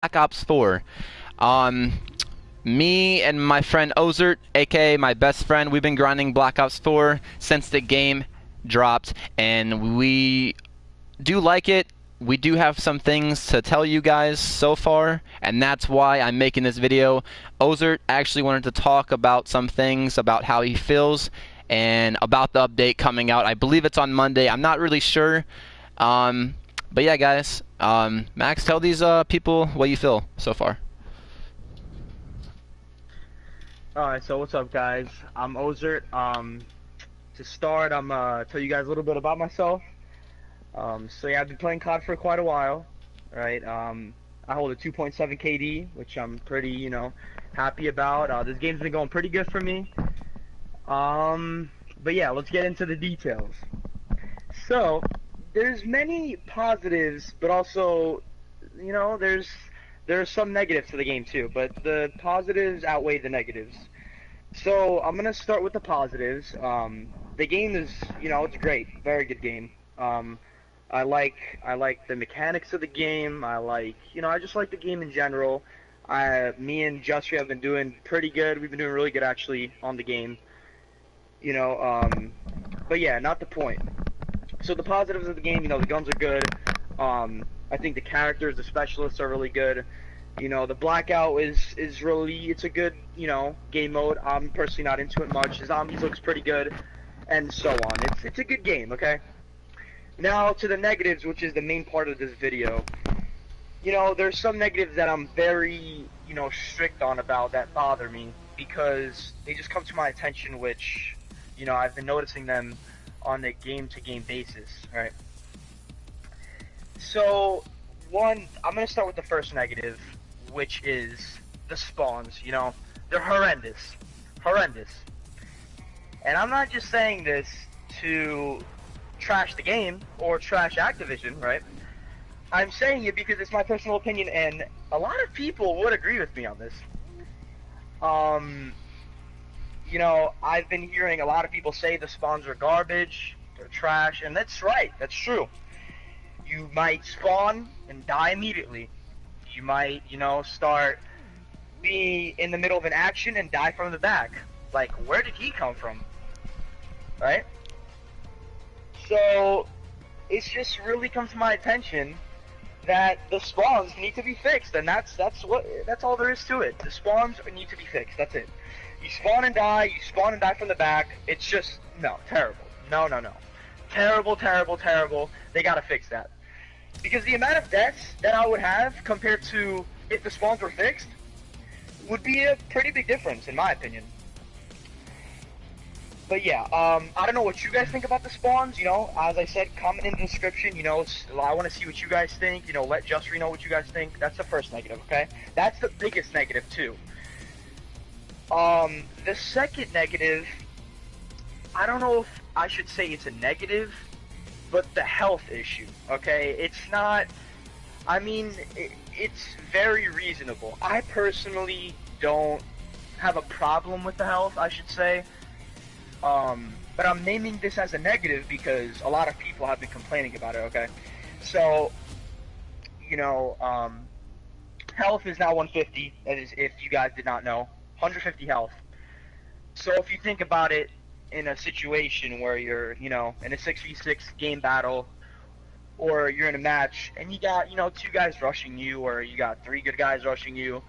Black Ops 4. Um, Me and my friend Ozerht, aka my best friend, we've been grinding Black Ops 4 since the game dropped, and we do like it. We do have some things to tell you guys so far, and that's why I'm making this video. Ozerht actually wanted to talk about some things about how he feels and about the update coming out. I believe it's on Monday. I'm not really sure. Um, but yeah, guys. Max, tell these people what you feel so far. Alright, so what's up guys? I'm Ozerht. To start, I'm tell you guys a little bit about myself. So yeah, I've been playing COD for quite a while, right? I hold a 2.7 KD, which I'm pretty, happy about. This game's been going pretty good for me. But yeah, let's get into the details. So, there's many positives, but also, there's some negatives to the game too, but the positives outweigh the negatives. So I'm gonna start with the positives. The game is, it's great, very good game. I like the mechanics of the game. I just like the game in general. Me and Justry have been doing pretty good. We've been doing really good actually on the game. You know, but yeah, not the point. So the positives of the game, the guns are good. I think the characters, the specialists are really good. The blackout is really, it's a good, game mode. I'm personally not into it much. Zombies looks pretty good, and so on. It's a good game, okay? Now to the negatives, which is the main part of this video. There's some negatives that I'm very, strict on about that bother me because they just come to my attention, which, I've been noticing them on a game-to-game basis, right? So, I'm gonna start with the first negative, which is the spawns. They're horrendous, horrendous. And I'm not just saying this to trash the game or trash Activision, right? I'm saying it because it's my personal opinion, and a lot of people would agree with me on this. Um, I've been hearing a lot of people say the spawns are garbage, they're trash, and that's right, that's true. You might spawn and die immediately. You might, start being in the middle of an action and die from the back. Like, where did he come from? Right? So, it's just really come to my attention that the spawns need to be fixed, and that's all there is to it. The spawns need to be fixed. That's it. You spawn and die. You spawn and die from the back. It's just terrible. No. Terrible, terrible, terrible. They gotta fix that. Because the amount of deaths that I would have compared to if the spawns were fixed would be a pretty big difference, in my opinion. But yeah, I don't know what you guys think about the spawns. As I said, comment in the description. I want to see what you guys think. Let Justry know what you guys think. That's the first negative, okay? That's the biggest negative too. The second negative, I don't know if I should say it's a negative, but the health issue, okay? It's not, it's very reasonable. I personally don't have a problem with the health, I should say. But I'm naming this as a negative because a lot of people have been complaining about it, okay? So, health is now 150, that is, if you guys did not know. 150 health. So if you think about it, in a situation where you're, in a 6v6 game battle, or you're in a match, and you got, 2 guys rushing you, or you got 3 good guys rushing you,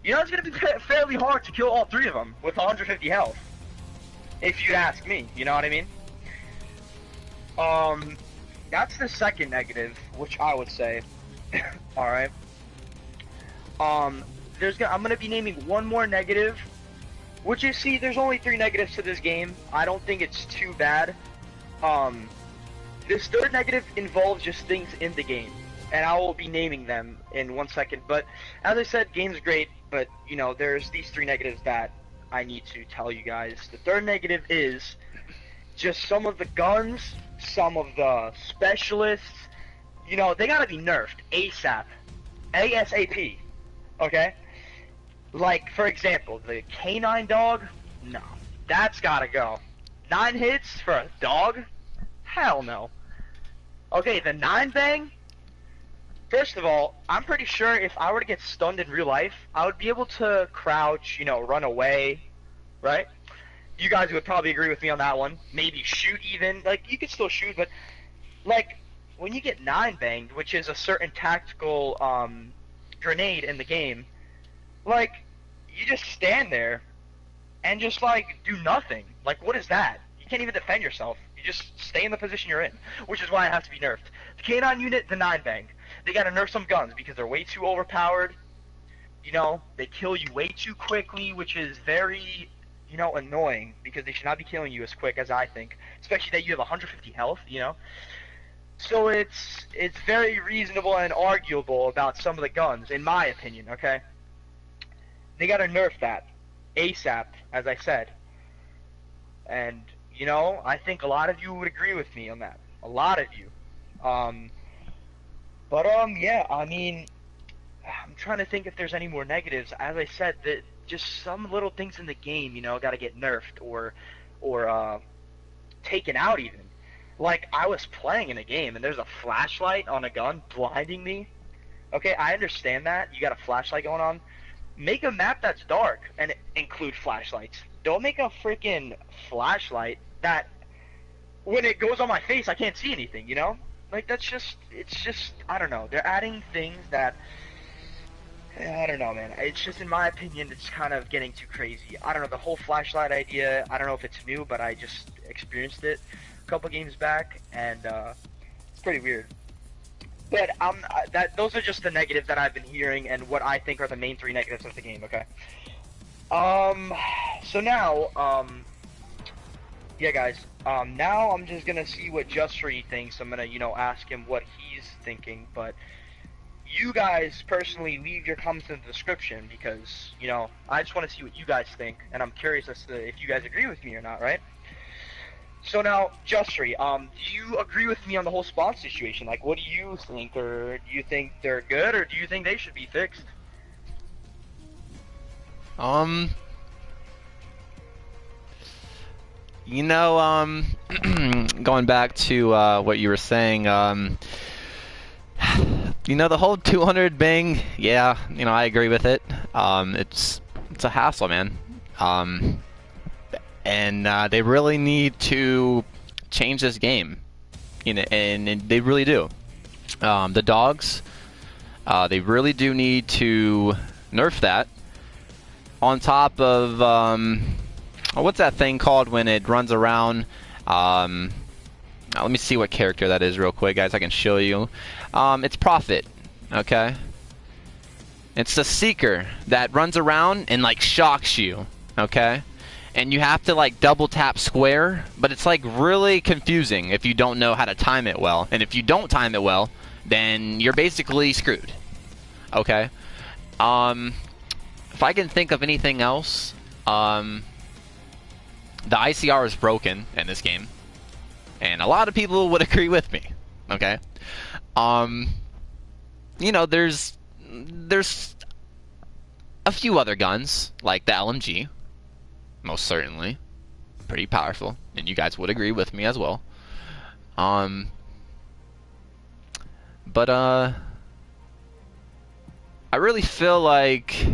it's going to be fairly hard to kill all 3 of them with 150 health. If you ask me, you know what I mean? That's the second negative, which I would say. Alright. I'm going to be naming one more negative, which is, see, there's only 3 negatives to this game. I don't think it's too bad. This third negative involves just things in the game, and I will be naming them in 1 second. But as I said, game's great, but there's these 3 negatives that I need to tell you guys. The third negative is just some of the guns, some of the specialists. They gotta be nerfed ASAP, ASAP. Okay. Like, for example, the canine dog, no, that's gotta go. 9 hits for a dog? Hell no. Okay, the 9 bang? First of all, I'm pretty sure if I were to get stunned in real life, I would be able to crouch, run away, right? You guys would probably agree with me on that one. Maybe shoot even. Like, you could still shoot, but, like, when you get 9-banged, which is a certain tactical grenade in the game, like, you just stand there and just, like, do nothing. Like, what is that? You can't even defend yourself. You just stay in the position you're in, which is why it has to be nerfed. The K9 unit, the 9-bang. They gotta nerf some guns because they're way too overpowered. They kill you way too quickly, which is very, annoying because they should not be killing you as quick as I think. Especially that you have 150 health. So it's very reasonable and arguable about some of the guns, in my opinion, okay? They gotta nerf that. ASAP, as I said. And, I think a lot of you would agree with me on that. A lot of you. Yeah, I mean, I'm trying to think if there's any more negatives. As I said, that just some little things in the game, gotta get nerfed or taken out even. Like, I was playing in a game and there's a flashlight on a gun blinding me. Okay, I understand that. You got a flashlight going on. Make a map that's dark and include flashlights. Don't make a freaking flashlight that when it goes on my face I can't see anything, Like, it's just, I don't know. They're adding things that, I don't know, man. It's just, in my opinion, it's kind of getting too crazy. I don't know, the whole flashlight idea, I don't know if it's new, but I just experienced it a couple games back, and it's pretty weird. But those are just the negatives that I've been hearing, and what I think are the main 3 negatives of the game, okay? So now, yeah, guys. Now I'm just gonna see what Justry thinks. I'm gonna, ask him what he's thinking. But you guys personally leave your comments in the description because, I just want to see what you guys think, and I'm curious as to if you guys agree with me or not, right? So now, Justry, do you agree with me on the whole spawn situation? Like, what do you think, or do you think they're good, or do you think they should be fixed? Going back to what you were saying, the whole 200 bang, yeah, I agree with it. It's a hassle, man. And they really need to change this game, and they really do. The dogs, they really do need to nerf that. On top of what's that thing called when it runs around? Let me see what character that is real quick, guys. I can show you. It's Prophet. Okay. It's the Seeker that runs around and like shocks you. Okay. And you have to like double tap square, but it's like really confusing if you don't know how to time it well. And if you don't time it well, then you're basically screwed. Okay. If I can think of anything else, the ICR is broken in this game, and a lot of people would agree with me. Okay. There's a few other guns like the LMG. Most certainly. Pretty powerful. And you guys would agree with me as well. But I really feel like,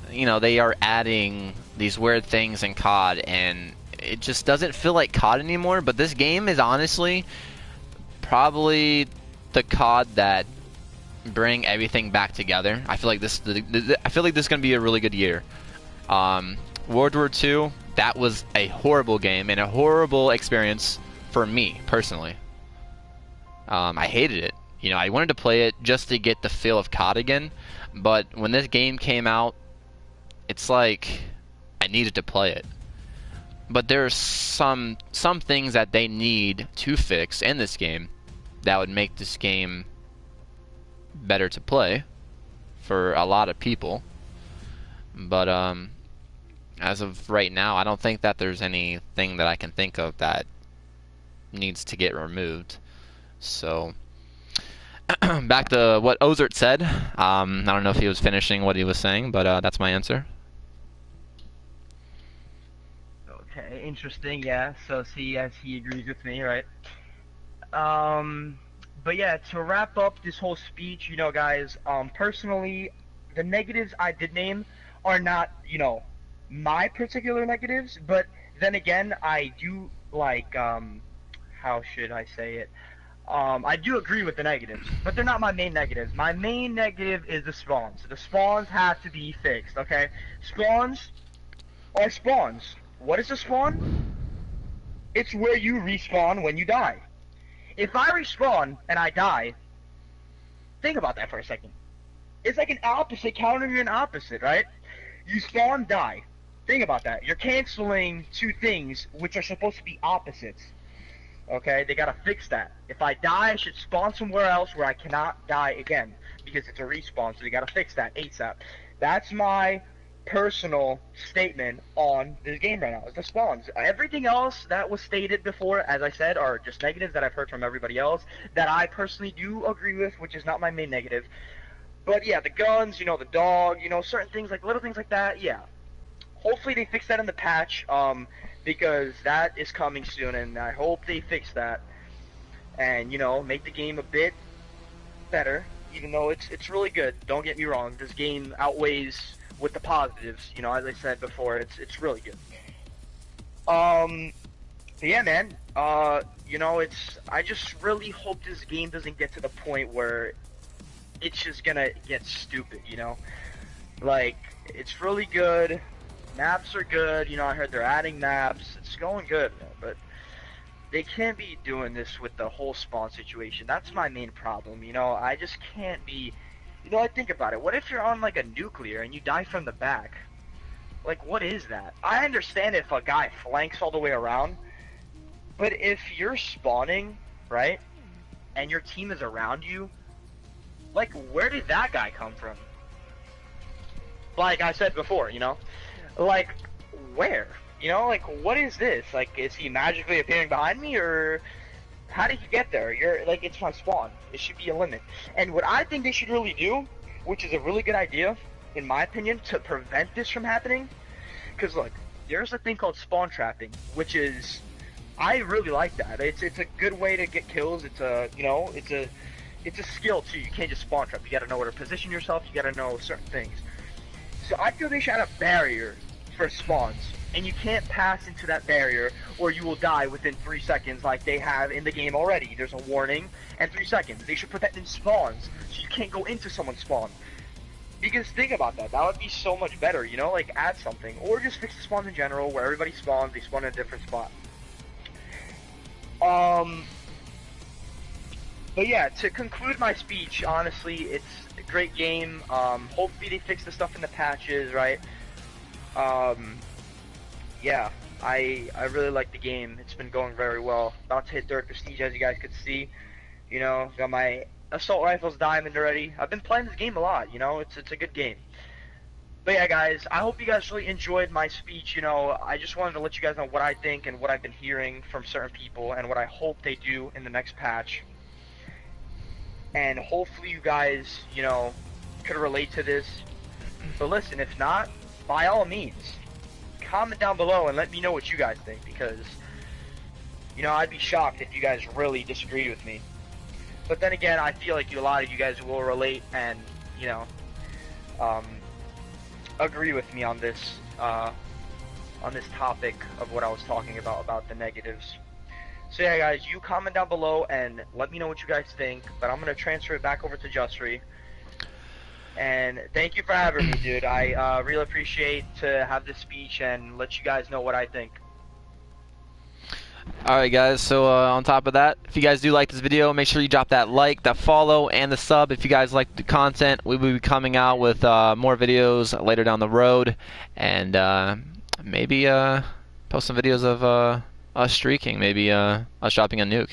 they are adding these weird things in COD, and it just doesn't feel like COD anymore. But this game is honestly probably the COD that bring everything back together. I feel like this is gonna be a really good year. World War II, that was a horrible game and a horrible experience for me personally. I hated it. I wanted to play it just to get the feel of COD again, but when this game came out, it's like I needed to play it. But there's some things that they need to fix in this game that would make this game better to play for a lot of people. But as of right now, I don't think that there's anything that I can think of that needs to get removed. So back to what Ozerht said. I don't know if he was finishing what he was saying, but that's my answer. Okay, interesting, yeah. So see, as he agrees with me, right? But yeah, to wrap up this whole speech, guys, personally, the negatives I did name are not, my particular negatives, but then again, I do like, how should I say it? I do agree with the negatives, but they're not my main negatives. My main negative is the spawns. The spawns have to be fixed, okay? Spawns are spawns. What is a spawn? It's where you respawn when you die. If I respawn and I die, think about that for a second. It's like an opposite countering an opposite, right? You spawn, die. Think about that. You're canceling two things which are supposed to be opposites. Okay, they gotta fix that. If I die, I should spawn somewhere else where I cannot die again, because it's a respawn, so they gotta fix that ASAP. That's my personal statement on this game right now, is the spawns. Everything else that was stated before, as I said, are just negatives that I've heard from everybody else, that I personally do agree with, which is not my main negative. But yeah, the guns, the dog, certain things, like little things like that, yeah. Hopefully they fix that in the patch, because that is coming soon, and I hope they fix that, and make the game a bit better. Even though it's really good, don't get me wrong. This game outweighs with the positives. As I said before, it's really good. But yeah, man. I just really hope this game doesn't get to the point where it's just gonna get stupid. Like, it's really good. Maps are good, I heard they're adding maps, it's going good, man, but they can't be doing this with the whole spawn situation. That's my main problem, I just can't be, I think about it, what if you're on like a nuclear and you die from the back? Like, what is that? I understand if a guy flanks all the way around, but if you're spawning, right, and your team is around you, like, where did that guy come from? Like I said before, like, where? Like, what is this? Like, is he magically appearing behind me, or how did he get there? Like, it's my spawn. It should be a limit. And what I think they should really do, which is a really good idea, in my opinion, to prevent this from happening, because, look, there's a thing called spawn trapping, which is, I really like that. It's a good way to get kills. It's a, it's a skill, too. You can't just spawn trap. You gotta know where to position yourself. You gotta know certain things. So I feel they should add a barrier for spawns, and you can't pass into that barrier or you will die within 3 seconds like they have in the game already. There's a warning and 3 seconds. They should put that in spawns so you can't go into someone's spawn. Because think about that, that would be so much better, like add something. Or just fix the spawns in general where everybody spawns, they spawn in a different spot. But yeah, to conclude my speech, honestly, it's a great game. Hopefully they fix the stuff in the patches, right? Yeah, I really like the game. It's been going very well. About to hit 3rd prestige, as you guys could see. Got my assault rifles diamond already. I've been playing this game a lot. It's a good game. But yeah, guys, I hope you guys really enjoyed my speech. I just wanted to let you guys know what I think and what I've been hearing from certain people and what I hope they do in the next patch. And hopefully you guys, could relate to this. But listen, if not, by all means, comment down below and let me know what you guys think, because, I'd be shocked if you guys really disagreed with me. But then again, I feel like a lot of you guys will relate and, agree with me on this topic of what I was talking about the negatives. So yeah, guys, you comment down below and let me know what you guys think. But I'm gonna transfer it back over to Justry. And thank you for having me, dude. I really appreciate to have this speech and let you guys know what I think. Alright guys, so on top of that, if you guys do like this video, make sure you drop that like, that follow, and the sub. If you guys like the content, we will be coming out with more videos later down the road. And maybe post some videos of us streaking, maybe us dropping a nuke.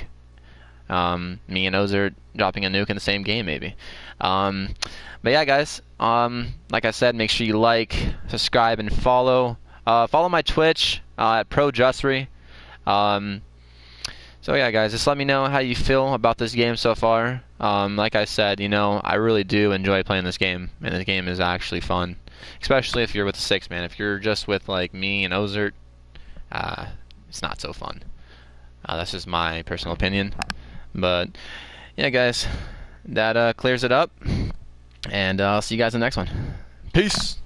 Me and Ozerht dropping a nuke in the same game, maybe. But yeah, guys, like I said, make sure you like, subscribe, and follow. Follow my Twitch at ProJustry. So yeah, guys, just let me know how you feel about this game so far. Like I said, I really do enjoy playing this game, and this game is actually fun, especially if you're with a 6-man. If you're just with like me and Ozerht, it's not so fun. That's just my personal opinion. But yeah, guys, that clears it up. And I'll see you guys in the next one. Peace.